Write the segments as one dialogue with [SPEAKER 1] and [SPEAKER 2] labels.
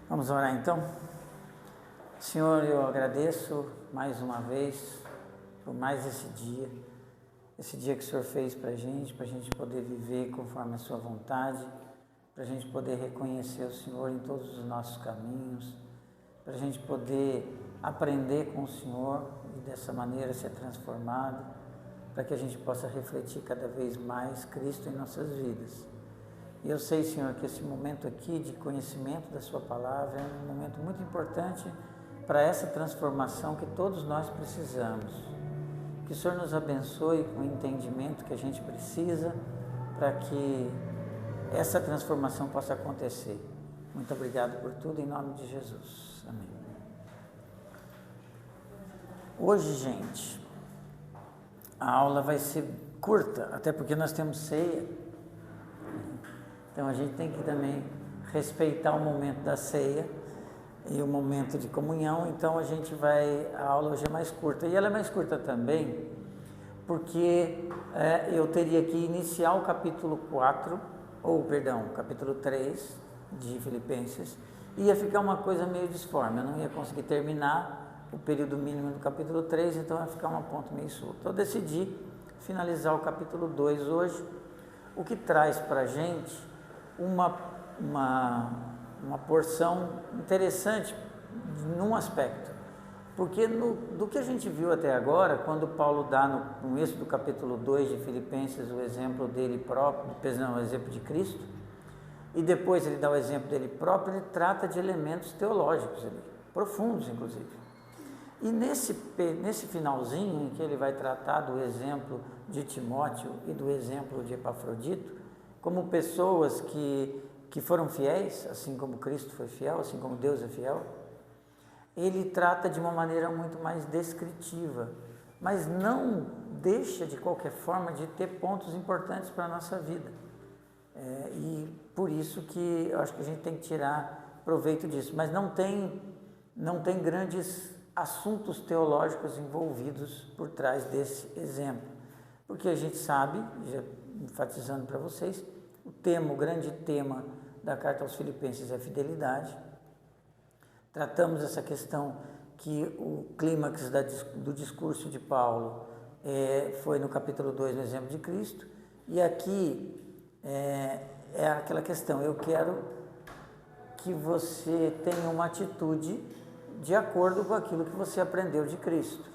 [SPEAKER 1] Vamos orar então? Senhor, eu agradeço mais uma vez por mais esse dia que o Senhor fez para a gente poder viver conforme a sua vontade, para a gente poder reconhecer o Senhor em todos os nossos caminhos, para a gente poder aprender com o Senhor e dessa maneira ser transformado, para que a gente possa refletir cada vez mais Cristo em nossas vidas. E eu sei, Senhor, que esse momento aqui de conhecimento da sua palavra é um momento muito importante para essa transformação que todos nós precisamos. Que o Senhor nos abençoe com o entendimento que a gente precisa para que essa transformação possa acontecer. Muito obrigado por tudo, em nome de Jesus. Amém. Hoje, gente, a aula vai ser curta, até porque nós temos ceia. Então a gente tem que também respeitar o momento da ceia e o momento de comunhão. Então a aula hoje é mais curta. E ela é mais curta também porque eu teria que iniciar o capítulo 3 de Filipenses. Ia ficar uma coisa meio disforme, eu não ia conseguir terminar o período mínimo do capítulo 3, então ia ficar uma ponta meio solta. Então eu decidi finalizar o capítulo 2 hoje, o que traz para a gente uma porção interessante num aspecto, porque do que a gente viu até agora, quando Paulo dá no começo do capítulo 2 de Filipenses o exemplo dele próprio, o exemplo de Cristo, e depois ele dá o exemplo dele próprio, ele trata de elementos teológicos ali, profundos inclusive. E nesse finalzinho em que ele vai tratar do exemplo de Timóteo e do exemplo de Epafrodito, como pessoas que foram fiéis, assim como Cristo foi fiel, assim como Deus é fiel, ele trata de uma maneira muito mais descritiva, mas não deixa de qualquer forma de ter pontos importantes para a nossa vida. E por isso que eu acho que a gente tem que tirar proveito disso, mas não tem grandes assuntos teológicos envolvidos por trás desse exemplo, porque a gente sabe, já enfatizando para vocês, o grande tema da carta aos Filipenses é fidelidade. Tratamos essa questão que o clímax do discurso de Paulo foi no capítulo 2, no exemplo de Cristo, e aqui é aquela questão, eu quero que você tenha uma atitude de acordo com aquilo que você aprendeu de Cristo.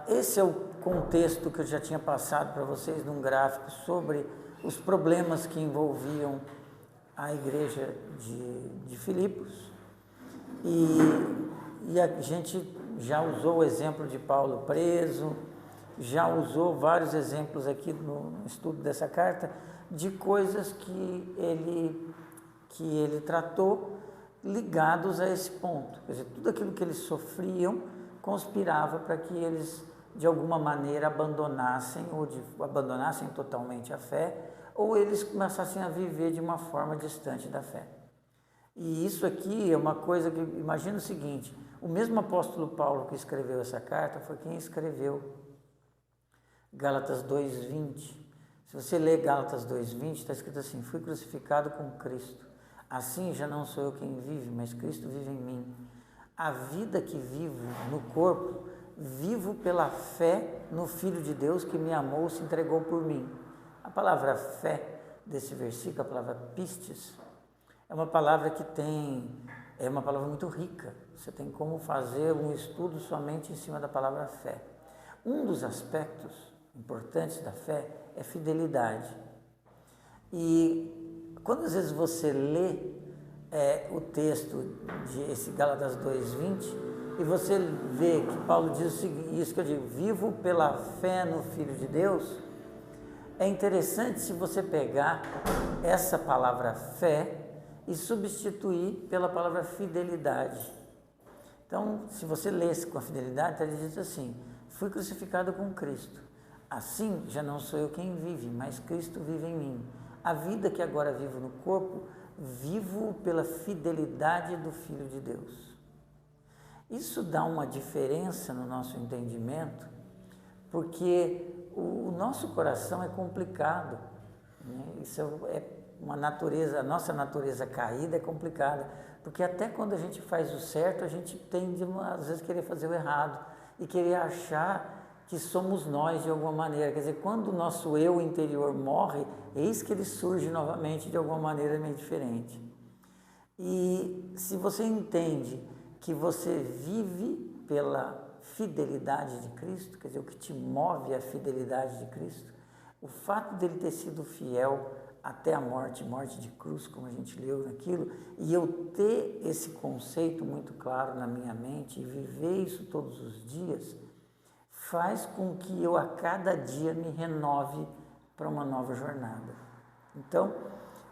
[SPEAKER 1] Esse é o contexto que eu já tinha passado para vocês num gráfico sobre os problemas que envolviam a igreja de Filipos, e a gente já usou o exemplo de Paulo preso, já usou vários exemplos aqui no estudo dessa carta de coisas que ele tratou ligados a esse ponto. Quer dizer, tudo aquilo que eles sofriam conspirava para que eles de alguma maneira abandonassem totalmente a fé, ou eles começassem a viver de uma forma distante da fé. E isso aqui é uma coisa que, imagina o seguinte, o mesmo apóstolo Paulo que escreveu essa carta foi quem escreveu Gálatas 2:20. Se você ler Gálatas 2:20, está escrito assim: fui crucificado com Cristo, assim já não sou eu quem vive, mas Cristo vive em mim. A vida que vivo no corpo, vivo pela fé no Filho de Deus que me amou e se entregou por mim. A palavra fé desse versículo, a palavra pistes, é uma palavra é uma palavra muito rica. Você tem como fazer um estudo somente em cima da palavra fé. Um dos aspectos importantes da fé é fidelidade. E quando às vezes você lê o texto de esse Gálatas 2:20 e você vê que Paulo diz o seguinte, isso que eu digo, vivo pela fé no Filho de Deus, é interessante se você pegar essa palavra fé e substituir pela palavra fidelidade. Então, se você lesse com a fidelidade, ele diz assim: fui crucificado com Cristo, assim já não sou eu quem vive, mas Cristo vive em mim. A vida que agora vivo no corpo, vivo pela fidelidade do Filho de Deus. Isso dá uma diferença no nosso entendimento, porque o nosso coração é complicado, né? Isso é uma natureza, a nossa natureza caída é complicada, porque até quando a gente faz o certo, a gente tende às vezes querer fazer o errado e querer achar que somos nós de alguma maneira. Quer dizer, quando o nosso eu interior morre, eis que ele surge novamente de alguma maneira meio diferente. E se você entende que você vive pela fidelidade de Cristo, quer dizer, o que te move é a fidelidade de Cristo, o fato dele ter sido fiel até a morte, morte de cruz, como a gente leu naquilo, e eu ter esse conceito muito claro na minha mente e viver isso todos os dias, faz com que eu a cada dia me renove para uma nova jornada. Então,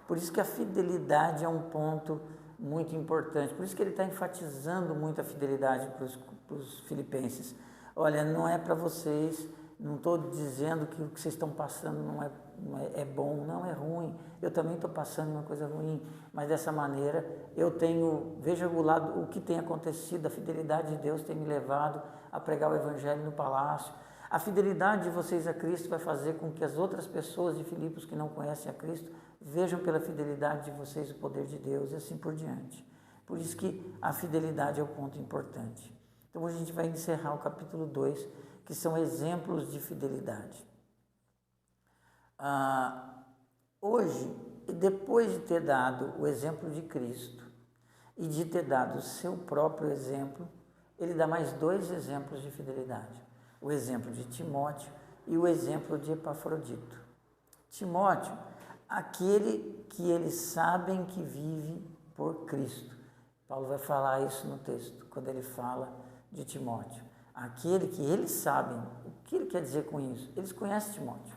[SPEAKER 1] por isso que a fidelidade é um ponto muito importante, por isso que ele está enfatizando muito a fidelidade para os filipenses. Olha, não é para vocês, não estou dizendo que o que vocês estão passando não é bom, não é ruim, eu também estou passando uma coisa ruim, mas dessa maneira veja o que tem acontecido, a fidelidade de Deus tem me levado a pregar o Evangelho no palácio. A fidelidade de vocês a Cristo vai fazer com que as outras pessoas de Filipos que não conhecem a Cristo vejam pela fidelidade de vocês o poder de Deus e assim por diante. Por isso que a fidelidade é o ponto importante. Então hoje a gente vai encerrar o capítulo 2, que são exemplos de fidelidade. Hoje, depois de ter dado o exemplo de Cristo e de ter dado o seu próprio exemplo, ele dá mais 2 exemplos de fidelidade. O exemplo de Timóteo e o exemplo de Epafrodito. Timóteo, aquele que eles sabem que vive por Cristo. Paulo vai falar isso no texto, quando ele fala de Timóteo. Aquele que eles sabem. O que ele quer dizer com isso? Eles conhecem Timóteo.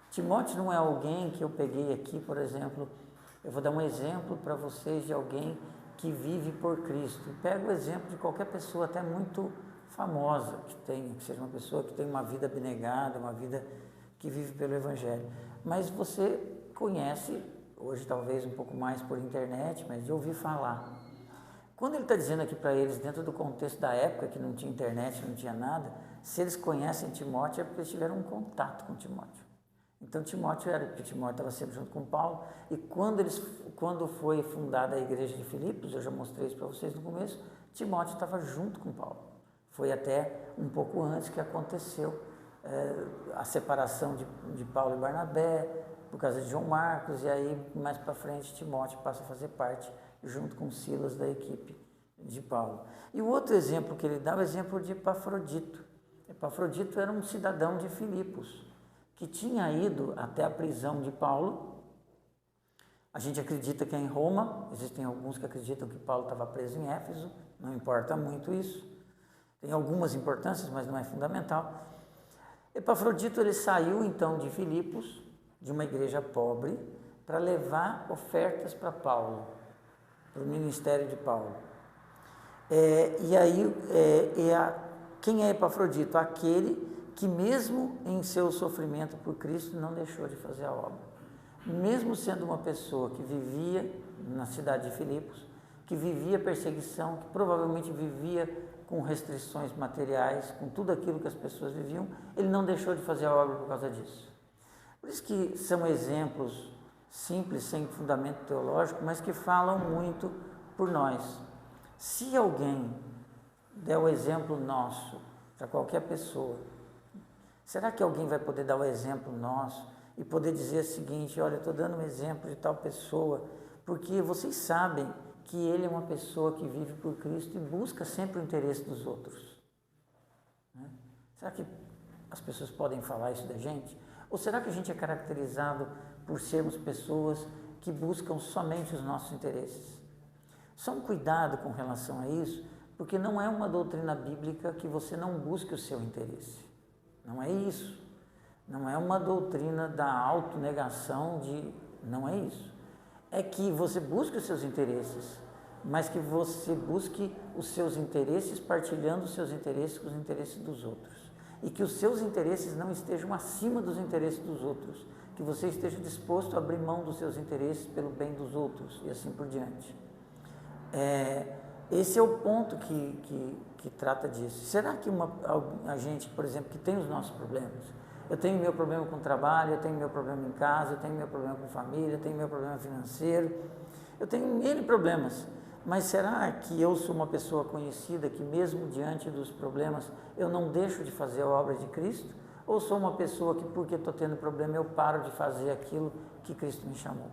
[SPEAKER 1] Timóteo não é alguém que eu peguei aqui, por exemplo, eu vou dar um exemplo para vocês de alguém que vive por Cristo. Pega o exemplo de qualquer pessoa, até muito famosa, que seja uma pessoa que tem uma vida abnegada, uma vida que vive pelo Evangelho. Mas você conhece, hoje talvez um pouco mais por internet, mas de ouvir falar. Quando ele está dizendo aqui para eles, dentro do contexto da época, que não tinha internet, não tinha nada, se eles conhecem Timóteo é porque eles tiveram um contato com Timóteo. Então Timóteo estava sempre junto com Paulo, e quando foi fundada a igreja de Filipos, eu já mostrei isso para vocês no começo, Timóteo estava junto com Paulo. Foi até um pouco antes que aconteceu a separação de Paulo e Barnabé, por causa de João Marcos, e aí mais para frente Timóteo passa a fazer parte, junto com Silas, da equipe de Paulo. E o outro exemplo que ele dá é o exemplo de Epafrodito. Epafrodito era um cidadão de Filipos, que tinha ido até a prisão de Paulo. A gente acredita que é em Roma, existem alguns que acreditam que Paulo estava preso em Éfeso, não importa muito isso. Tem algumas importâncias, mas não é fundamental. Epafrodito ele saiu então de Filipos, de uma igreja pobre, para levar ofertas para Paulo, para o ministério de Paulo. Quem é Epafrodito? Aquele que mesmo em seu sofrimento por Cristo não deixou de fazer a obra. Mesmo sendo uma pessoa que vivia na cidade de Filipos, que vivia perseguição, que provavelmente vivia com restrições materiais, com tudo aquilo que as pessoas viviam, ele não deixou de fazer a obra por causa disso. Por isso que são exemplos simples, sem fundamento teológico, mas que falam muito por nós. Se alguém der o exemplo nosso para qualquer pessoa, será que alguém vai poder dar o exemplo nosso e poder dizer o seguinte: olha, eu estou dando um exemplo de tal pessoa, porque vocês sabem que ele é uma pessoa que vive por Cristo e busca sempre o interesse dos outros. Será que as pessoas podem falar isso da gente? Ou será que a gente é caracterizado por sermos pessoas que buscam somente os nossos interesses? Só um cuidado com relação a isso, porque não é uma doutrina bíblica que você não busque o seu interesse. Não é isso. Não é uma doutrina da autonegação não é isso. É que você busque os seus interesses, mas que você busque os seus interesses partilhando os seus interesses com os interesses dos outros. E que os seus interesses não estejam acima dos interesses dos outros. Que você esteja disposto a abrir mão dos seus interesses pelo bem dos outros e assim por diante. Esse é o ponto que trata disso. Será que a gente, por exemplo, que tem os nossos problemas, Eu tenho meu problema com o trabalho, eu tenho meu problema em casa, eu tenho meu problema com família, eu tenho meu problema financeiro, eu tenho N problemas. Mas será que eu sou uma pessoa conhecida que mesmo diante dos problemas eu não deixo de fazer a obra de Cristo? Ou sou uma pessoa que porque estou tendo problema eu paro de fazer aquilo que Cristo me chamou?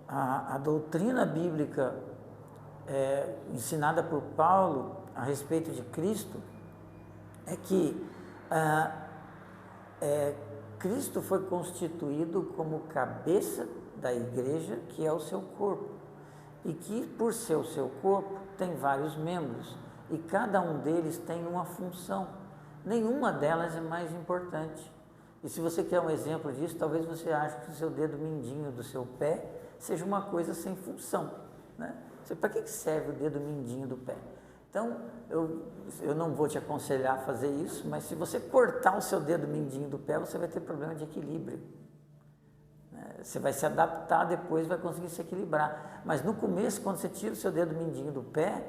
[SPEAKER 1] A doutrina bíblica ensinada por Paulo a respeito de Cristo é que Cristo foi constituído como cabeça da igreja, que é o seu corpo, e que por ser o seu corpo tem vários membros e cada um deles tem uma função, nenhuma delas é mais importante. E se você quer um exemplo disso, talvez você ache que o seu dedo mindinho do seu pé seja uma coisa sem função, né? Para que serve o dedo mindinho do pé? Então, eu não vou te aconselhar a fazer isso, mas se você cortar o seu dedo mindinho do pé, você vai ter problema de equilíbrio. Você vai se adaptar depois, vai conseguir se equilibrar. Mas no começo, quando você tira o seu dedo mindinho do pé,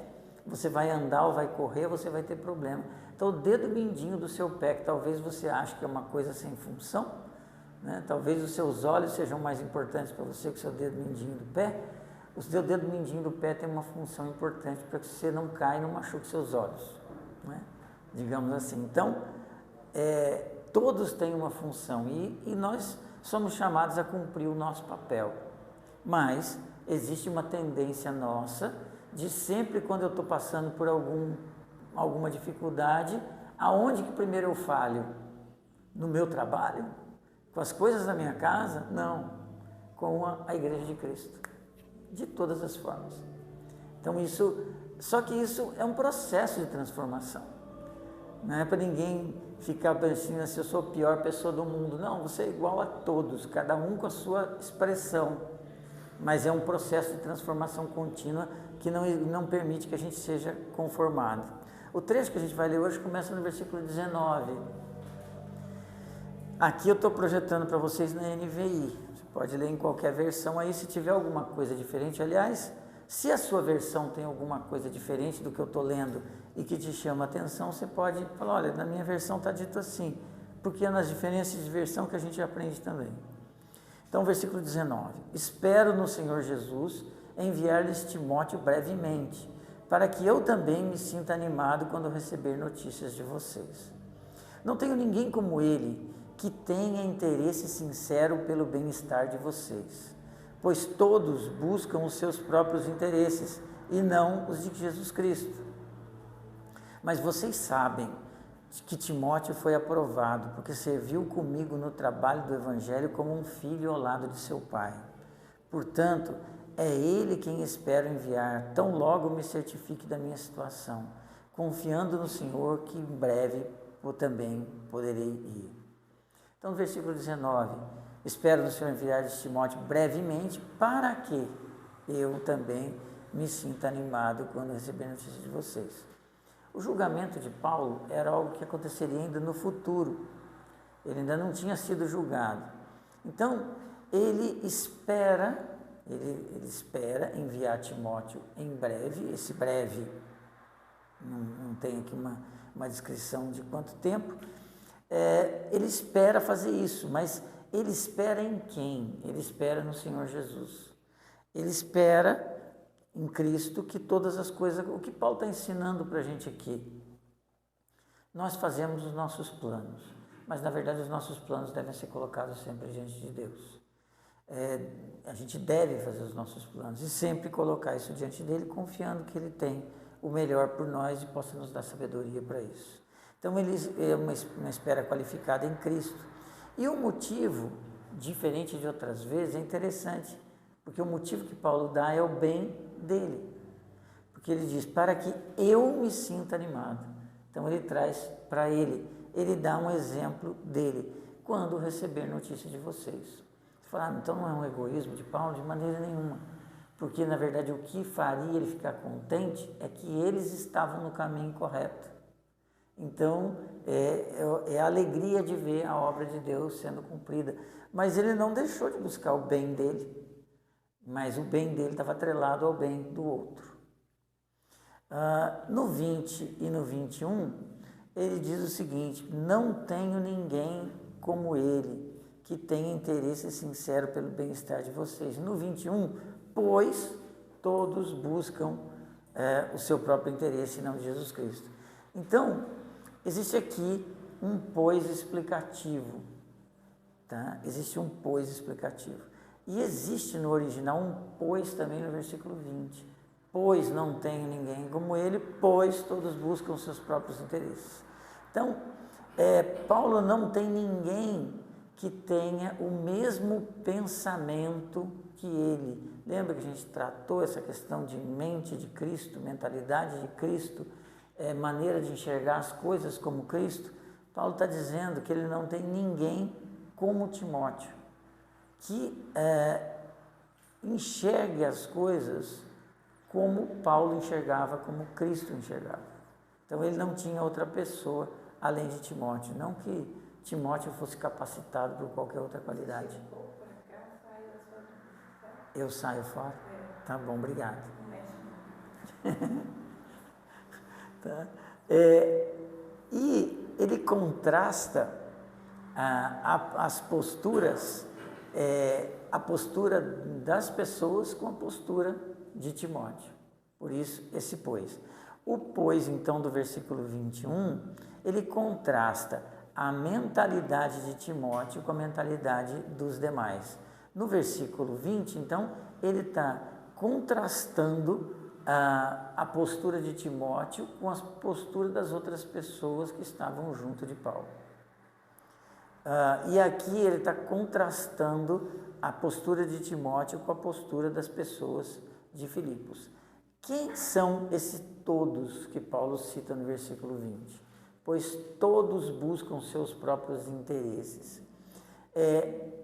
[SPEAKER 1] você vai andar ou vai correr, você vai ter problema. Então, o dedo mindinho do seu pé, que talvez você ache que é uma coisa sem função, né? Talvez os seus olhos sejam mais importantes para você que o seu dedo mindinho do pé. O seu dedo mindinho do pé tem uma função importante para que você não caia e não machuque seus olhos, né? Digamos assim. Então, todos têm uma função e nós somos chamados a cumprir o nosso papel. Mas existe uma tendência nossa de sempre quando eu estou passando por alguma dificuldade, aonde que primeiro eu falho? No meu trabalho? Com as coisas da minha casa? Não, com a Igreja de Cristo. De todas as formas. Então só que isso é um processo de transformação. Não é para ninguém ficar pensando assim, eu sou a pior pessoa do mundo. Não, você é igual a todos, cada um com a sua expressão. Mas é um processo de transformação contínua que não permite que a gente seja conformado. O trecho que a gente vai ler hoje começa no versículo 19. Aqui eu estou projetando para vocês na NVI. Pode ler em qualquer versão aí, se tiver alguma coisa diferente. Aliás, se a sua versão tem alguma coisa diferente do que eu estou lendo e que te chama a atenção, você pode falar, olha, na minha versão está dito assim, porque é nas diferenças de versão que a gente aprende também. Então, versículo 19. Espero no Senhor Jesus enviar-lhes Timóteo brevemente, para que eu também me sinta animado quando receber notícias de vocês. Não tenho ninguém como ele, que tenha interesse sincero pelo bem-estar de vocês, pois todos buscam os seus próprios interesses e não os de Jesus Cristo. Mas vocês sabem que Timóteo foi aprovado, porque serviu comigo no trabalho do Evangelho como um filho ao lado de seu pai. Portanto, é ele quem espero enviar, tão logo me certifique da minha situação, confiando no Senhor que em breve eu também poderei ir. Então, no versículo 19, espero no Senhor enviar Timóteo brevemente, para que eu também me sinta animado quando receber notícias de vocês. O julgamento de Paulo era algo que aconteceria ainda no futuro. Ele ainda não tinha sido julgado. Então, ele espera enviar Timóteo em breve. Esse breve, não tem aqui uma descrição de quanto tempo. Ele espera fazer isso, mas ele espera em quem? Ele espera no Senhor Jesus. Ele espera em Cristo que todas as coisas... O que Paulo está ensinando para a gente aqui? Nós fazemos os nossos planos, mas na verdade os nossos planos devem ser colocados sempre diante de Deus. A gente deve fazer os nossos planos e sempre colocar isso diante dele, confiando que ele tem o melhor por nós e possa nos dar sabedoria para isso. Então, ele é uma espera qualificada em Cristo. E o motivo, diferente de outras vezes, é interessante, porque o motivo que Paulo dá é o bem dele. Porque ele diz, para que eu me sinta animado. Então, ele traz para ele dá um exemplo dele, quando receber notícia de vocês. Você fala, então não é um egoísmo de Paulo? De maneira nenhuma. Porque, na verdade, o que faria ele ficar contente é que eles estavam no caminho correto. Então, é a alegria de ver a obra de Deus sendo cumprida. Mas ele não deixou de buscar o bem dele, mas o bem dele estava atrelado ao bem do outro. No 20 e no 21, ele diz o seguinte: não tenho ninguém como ele, que tenha interesse sincero pelo bem-estar de vocês. No 21, pois todos buscam o seu próprio interesse e não de Jesus Cristo. Então, existe aqui um pois explicativo, tá? Existe um pois explicativo. E existe no original um pois também no versículo 20. Pois não tenho ninguém como ele, pois todos buscam seus próprios interesses. Então, Paulo não tem ninguém que tenha o mesmo pensamento que ele. Lembra que a gente tratou essa questão de mente de Cristo, mentalidade de Cristo, maneira de enxergar as coisas como Cristo? Paulo está dizendo que ele não tem ninguém como Timóteo, que enxergue as coisas como Paulo enxergava, como Cristo enxergava. Então ele não tinha outra pessoa além de Timóteo, não que Timóteo fosse capacitado por qualquer outra qualidade. Eu saio fora? Tá bom, obrigado. Tá? E ele contrasta as posturas, a postura das pessoas com a postura de Timóteo. Por isso, esse pois. O pois, então, do versículo 21, ele contrasta a mentalidade de Timóteo com a mentalidade dos demais. No versículo 20, então, ele está contrastando a postura de Timóteo com a postura das outras pessoas que estavam junto de Paulo. E aqui ele está contrastando a postura de Timóteo com a postura das pessoas de Filipos. Quem são esses todos que Paulo cita no versículo 20? Pois todos buscam seus próprios interesses.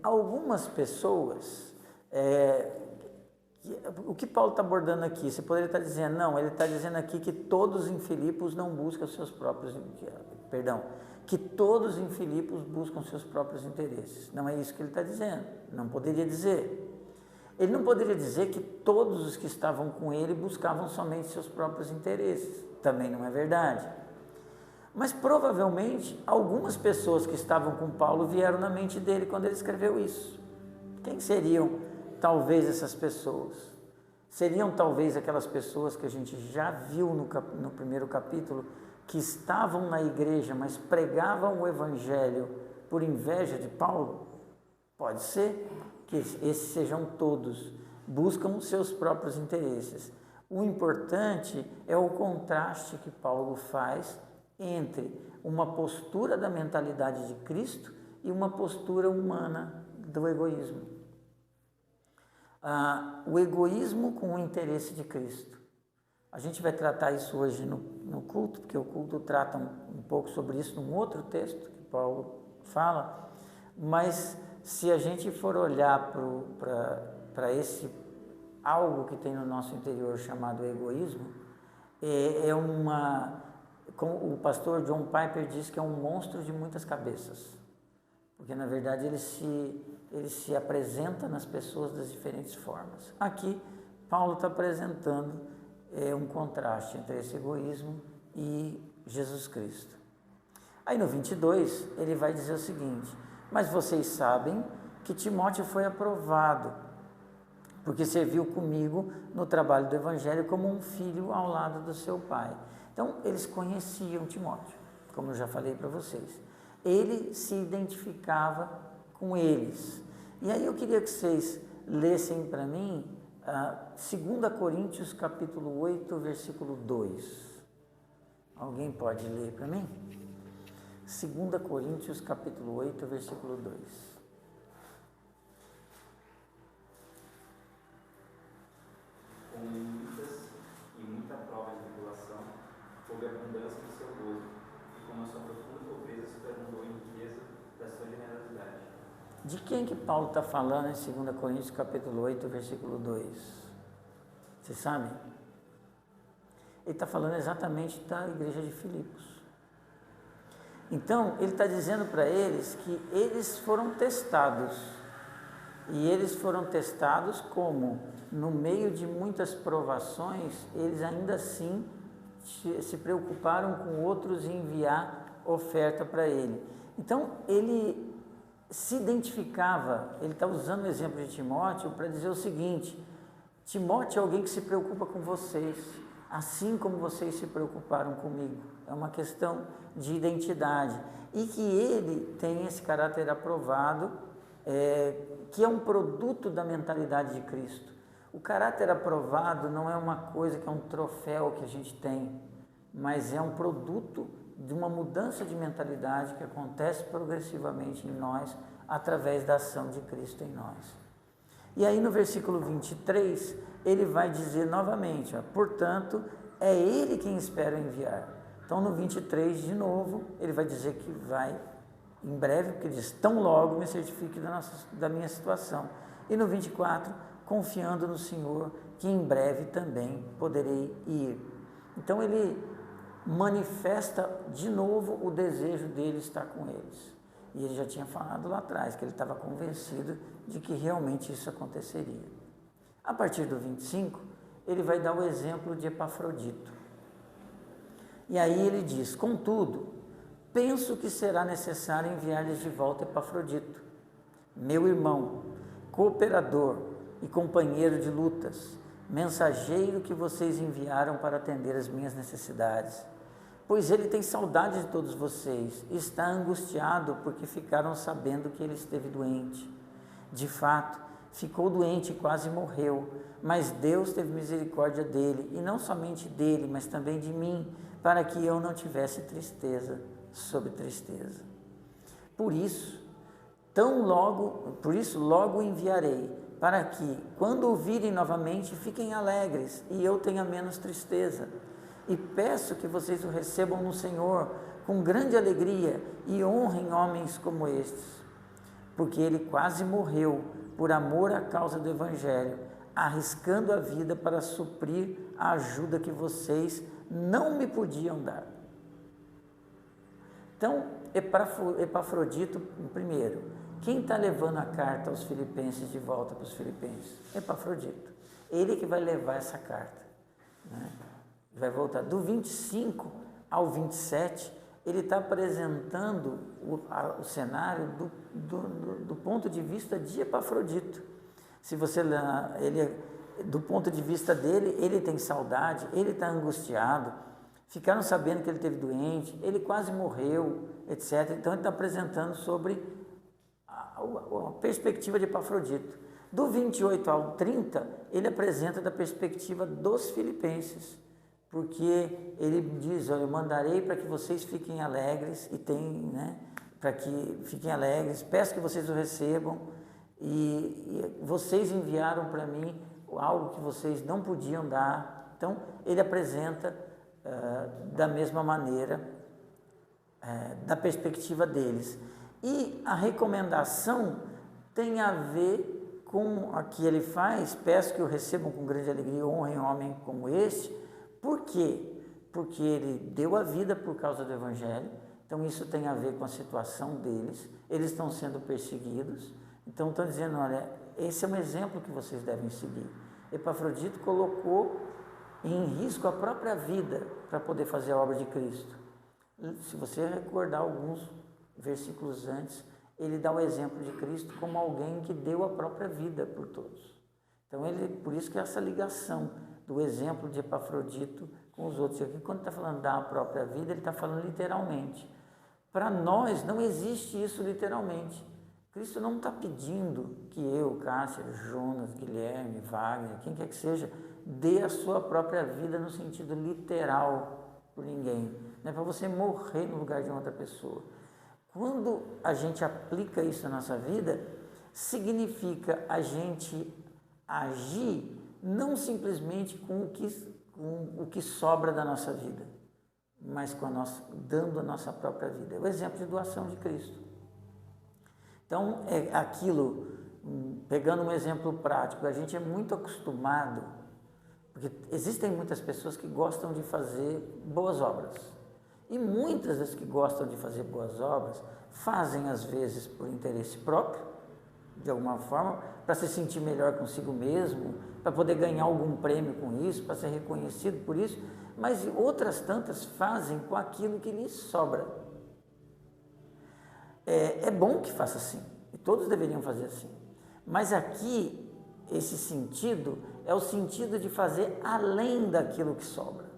[SPEAKER 1] Algumas pessoas, o que Paulo está abordando aqui? Você poderia estar dizendo, não, ele está dizendo aqui que todos em Filipos não buscam seus próprios, que todos em Filipos buscam seus próprios interesses. Não é isso que ele está dizendo, não poderia dizer. Ele não poderia dizer que todos os que estavam com ele buscavam somente seus próprios interesses, também não é verdade. Mas provavelmente algumas pessoas que estavam com Paulo vieram na mente dele quando ele escreveu isso. Quem seriam talvez essas pessoas? Seriam talvez aquelas pessoas que a gente já viu no primeiro capítulo, que estavam na igreja, mas pregavam o evangelho por inveja de Paulo? Pode ser que esses sejam todos, buscam os seus próprios interesses. O importante é o contraste que Paulo faz entre uma postura da mentalidade de Cristo e uma postura humana do egoísmo. O egoísmo com o interesse de Cristo. A gente vai tratar isso hoje no culto, porque o culto trata um pouco sobre isso num outro texto que Paulo fala, mas se a gente for olhar para esse algo que tem no nosso interior chamado egoísmo, como o pastor John Piper diz, que é um monstro de muitas cabeças, porque na verdade ele se apresenta nas pessoas das diferentes formas. Aqui Paulo está apresentando um contraste entre esse egoísmo e Jesus Cristo. Aí no 22 ele vai dizer o seguinte: mas vocês sabem que Timóteo foi aprovado, porque serviu comigo no trabalho do evangelho como um filho ao lado do seu pai. Então, eles conheciam Timóteo, como eu já falei para vocês. Ele se identificava com eles. E aí eu queria que vocês lessem para mim 2 Coríntios capítulo 8, versículo 2. Alguém pode ler para mim? 2 Coríntios capítulo 8, versículo 2.
[SPEAKER 2] Com muitas e muita prova de tribulação, houve abundância do seu gozo, e com a sua profunda pobreza superabundou em riqueza da sua generosidade.
[SPEAKER 1] De quem que Paulo está falando em 2 Coríntios capítulo 8, versículo 2? Vocês sabem? Ele está falando exatamente da igreja de Filipos. Então, ele está dizendo para eles que eles foram testados. E eles foram testados como, no meio de muitas provações, eles ainda assim se preocuparam com outros em enviar oferta para ele. Então, ele se identificava, ele está usando o exemplo de Timóteo para dizer o seguinte: Timóteo é alguém que se preocupa com vocês, assim como vocês se preocuparam comigo. É uma questão de identidade. E que ele tem esse caráter aprovado, que é um produto da mentalidade de Cristo. O caráter aprovado não é uma coisa que é um troféu que a gente tem, mas é um produto de uma mudança de mentalidade que acontece progressivamente em nós, através da ação de Cristo em nós. E aí no versículo 23, ele vai dizer novamente, portanto, é ele quem espera enviar. Então no 23, de novo, ele vai dizer que vai em breve, porque ele diz, tão logo me certifique da minha situação. E no 24, confiando no Senhor, que em breve também poderei ir. Então ele manifesta de novo o desejo dele estar com eles. E ele já tinha falado lá atrás, que ele estava convencido de que realmente isso aconteceria. A partir do 25, ele vai dar o exemplo de Epafrodito. E aí ele diz, contudo, penso que será necessário enviar-lhes de volta Epafrodito, meu irmão, cooperador e companheiro de lutas, mensageiro que vocês enviaram para atender as minhas necessidades. Pois ele tem saudade de todos vocês e está angustiado porque ficaram sabendo que ele esteve doente. De fato, ficou doente e quase morreu, mas Deus teve misericórdia dele, e não somente dele, mas também de mim, para que eu não tivesse tristeza sobre tristeza. Por isso logo enviarei, para que, quando ouvirem novamente, fiquem alegres e eu tenha menos tristeza. E peço que vocês o recebam no Senhor com grande alegria e honrem homens como estes, porque ele quase morreu por amor à causa do Evangelho, arriscando a vida para suprir a ajuda que vocês não me podiam dar. Então, Epafrodito, primeiro, quem está levando a carta aos filipenses de volta para os filipenses? Epafrodito. Ele que vai levar essa carta, né? Vai voltar do 25 ao 27, ele está apresentando o cenário do ponto de vista de Epafrodito. Se você do ponto de vista dele, ele tem saudade, ele está angustiado, ficaram sabendo que ele esteve doente, ele quase morreu, etc. Então ele está apresentando sobre a perspectiva de Epafrodito. Do 28 ao 30, ele apresenta da perspectiva dos filipenses, porque ele diz, olha, eu mandarei para que vocês fiquem alegres, para que fiquem alegres, peço que vocês o recebam, e vocês enviaram para mim algo que vocês não podiam dar. Então, ele apresenta da mesma maneira, da perspectiva deles. E a recomendação tem a ver com a que ele faz, peço que o recebam com grande alegria, honrem homem como este. Por quê? Porque ele deu a vida por causa do Evangelho, então isso tem a ver com a situação deles, eles estão sendo perseguidos, então estão dizendo, olha, esse é um exemplo que vocês devem seguir. Epafrodito colocou em risco a própria vida para poder fazer a obra de Cristo. Se você recordar alguns versículos antes, ele dá o exemplo de Cristo como alguém que deu a própria vida por todos. Então, por isso que essa ligação do exemplo de Epafrodito com os outros. Aqui, quando está falando da própria vida, ele está falando literalmente. Para nós, não existe isso literalmente. Cristo não está pedindo que eu, Cássia, Jonas, Guilherme, Wagner, quem quer que seja, dê a sua própria vida no sentido literal por ninguém. Não é para você morrer no lugar de outra pessoa. Quando a gente aplica isso na nossa vida, significa a gente agir não simplesmente com o que sobra da nossa vida, mas dando a nossa própria vida. É o exemplo de doação de Cristo. Então, é aquilo, pegando um exemplo prático, a gente é muito acostumado, porque existem muitas pessoas que gostam de fazer boas obras. E muitas das que gostam de fazer boas obras, fazem às vezes por interesse próprio, de alguma forma, para se sentir melhor consigo mesmo, para poder ganhar algum prêmio com isso, para ser reconhecido por isso, mas outras tantas fazem com aquilo que lhes sobra. É bom que faça assim, e todos deveriam fazer assim, mas aqui esse sentido é o sentido de fazer além daquilo que sobra,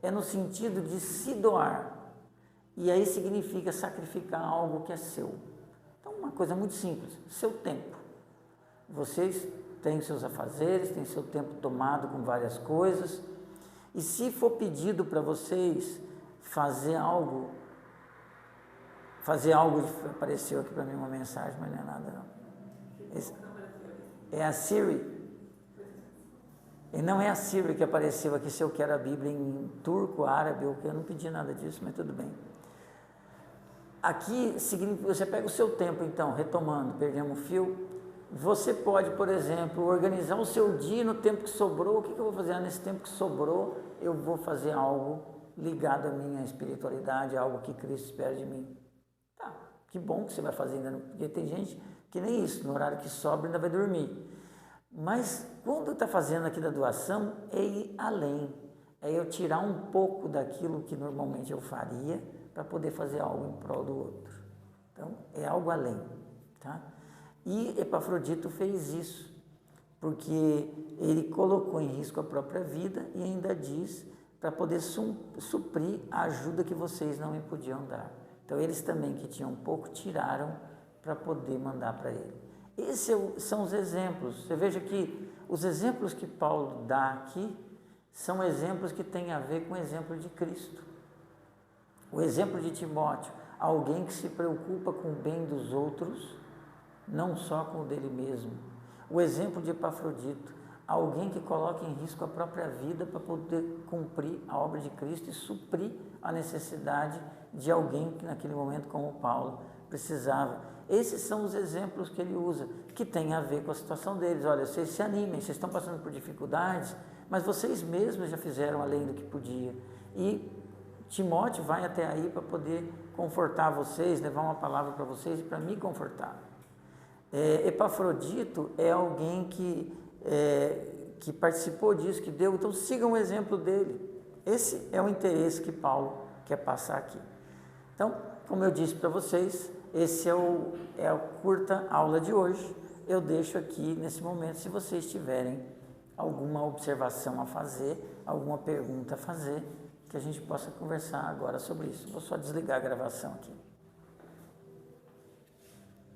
[SPEAKER 1] é no sentido de se doar, e aí significa sacrificar algo que é seu. Então, uma coisa muito simples, seu tempo. Vocês têm seus afazeres, têm seu tempo tomado com várias coisas, e se for pedido para vocês fazer algo, apareceu aqui para mim uma mensagem, mas não é nada não. É a Siri. E não é a Siri que apareceu aqui, se eu quero a Bíblia em turco, árabe, ou que eu não pedi nada disso, mas tudo bem. Aqui significa, você pega o seu tempo então, retomando, perdemos o fio, você pode, por exemplo, organizar o seu dia no tempo que sobrou. O que eu vou fazer nesse tempo que sobrou? Eu vou fazer algo ligado à minha espiritualidade, algo que Cristo espera de mim. Tá, que bom que você vai fazer ainda, porque tem gente que nem isso, no horário que sobra ainda vai dormir. Mas quando está fazendo aqui da doação, é ir além, é eu tirar um pouco daquilo que normalmente eu faria para poder fazer algo em prol do outro. Então, é algo além, tá? E Epafrodito fez isso, porque ele colocou em risco a própria vida e ainda diz para poder suprir a ajuda que vocês não me podiam dar. Então, eles também que tinham pouco, tiraram para poder mandar para ele. Esses são os exemplos. Você veja que os exemplos que Paulo dá aqui são exemplos que têm a ver com o exemplo de Cristo. O exemplo de Timóteo, alguém que se preocupa com o bem dos outros, não só com o dele mesmo. O exemplo de Epafrodito, alguém que coloca em risco a própria vida para poder cumprir a obra de Cristo e suprir a necessidade de alguém que naquele momento, como Paulo, precisava. Esses são os exemplos que ele usa, que tem a ver com a situação deles. Olha, vocês se animem, vocês estão passando por dificuldades, mas vocês mesmos já fizeram além do que podia. E Timóteo vai até aí para poder confortar vocês, levar uma palavra para vocês e para me confortar. Epafrodito é alguém que participou disso, que deu, então sigam o exemplo dele. Esse é o interesse que Paulo quer passar aqui. Então, como eu disse para vocês, esse é a curta aula de hoje. Eu deixo aqui nesse momento, se vocês tiverem alguma observação a fazer, alguma pergunta a fazer, que a gente possa conversar agora sobre isso. Vou só desligar a gravação aqui.